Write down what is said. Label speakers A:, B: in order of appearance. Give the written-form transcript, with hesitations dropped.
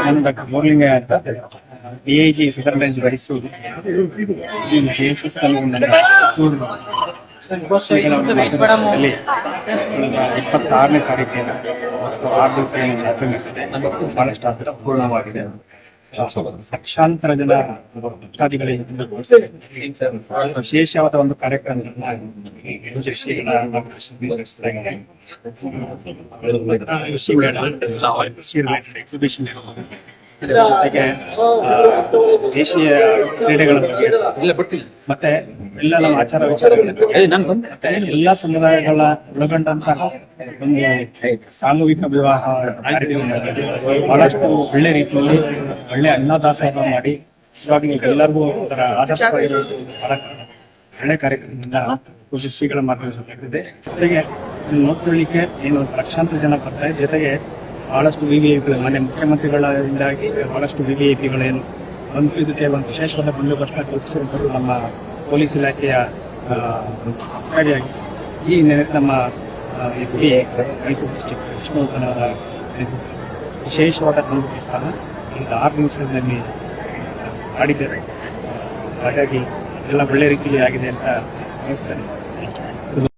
A: ನಾನು ಡಾಕ್ಟರ್ ಮೋರ್ಲಿಂಗಯ್ಯ ಅಂತ DIG southern range Mysuru. JSS Chittoor ಮಾರ್ಗದರ್ಶನದಲ್ಲಿ ಕಳೆದ 26ನೇ ತಾರೀಕಿನ 6 ದಿವಸ ಏನು ಜಾತ್ರೆ ನಡೆದಿದೆ, ಬಹಳಷ್ಟು ಅರ್ಥಪೂರ್ಣವಾಗಿದೆ. ಲಕ್ಷಾಂತರ ಜನ ಭಕ್ತಾದಿಗಳಿಂದ ವಿಶೇಷವಾದ ಒಂದು ಕಾರ್ಯಕ್ರಮಗಳನ್ನ ಶ್ರೀಗಳ ಮಾರ್ಗದರ್ಶನದಲ್ಲಿ ನಡೆಸಲಾಗಿದೆ. ಎಕ್ಸಿಬಿಷನ್ ಜೊತೆಗೆ ದೇಶೀಯ ಕ್ರೀಡೆಗಳ ಬಗ್ಗೆ ಮತ್ತೆ ಎಲ್ಲ ನಮ್ಮ ಆಚಾರ ವಿಚಾರಗಳ ಮತ್ತೆ ಎಲ್ಲಾ ಸಮುದಾಯಗಳ ಒಳಗೊಂಡಂತಹ ಒಂದು ಸಾಮೂಹಿಕ ವಿವಾಹ ಕಾರ್ಯಕ್ರಮದಲ್ಲಿ ಬಹಳಷ್ಟು ಒಳ್ಳೆ ರೀತಿಯಲ್ಲಿ ಒಳ್ಳೆ ಅನ್ನದಾಸೋಹ ಮಾಡಿ ನಿಜವಾಗ್ಲೂ ಎಲ್ಲರಿಗೂ ಒಂಥರ ಆದರ್ಶವಾಗಿರುವುದು ಬಹಳ ಒಳ್ಳೆ ಕಾರ್ಯಕ್ರಮದಿಂದ ಪೂಜ್ಯ ಶ್ರೀಗಳ ಮಾರ್ಗದರ್ಶನ ನಡೆದಿದೆ. ಜೊತೆಗೆ ನೋಡ್ಕೊಳ್ಳಿಕ್ಕೆ ಏನು ಲಕ್ಷಾಂತರ ಜನ ಬರ್ತಾರೆ. ಜೊತೆಗೆ ಬಹಳಷ್ಟು VVIPಗಳು ಮನೆ ಮುಖ್ಯಮಂತ್ರಿಗಳಿಂದಾಗಿ ಬಹಳಷ್ಟು VVIPಗಳೇನು ಒಂದು ಇದಕ್ಕೆ ಒಂದು ವಿಶೇಷವಾದ ಬಂದೋಬಸ್ತ ಕಲ್ಪಿಸಿರುವಂಥದ್ದು ನಮ್ಮ ಪೊಲೀಸ್ ಇಲಾಖೆಯ ಕಾರ್ಯಾಗಿತ್ತು. ಈ ನಮ್ಮ SP ಮೈಸೂರು ಡಿಸ್ಟ್ರಿಕ್ಟ್ ವಿಷ್ಣುವರ್ಧನ್ ಅವರ ವಿಶೇಷವಾದ ಬಂದೋಬಸ್ತಾನ ಕಳೆದ 6 ದಿವಸಗಳಲ್ಲಿ ಮಾಡಿದ್ದೇವೆ. ಹಾಗಾಗಿ ಎಲ್ಲ ಒಳ್ಳೆ ರೀತಿಯಲ್ಲಿ ಆಗಿದೆ ಅಂತ ಅನಿಸ್ತೇನೆ.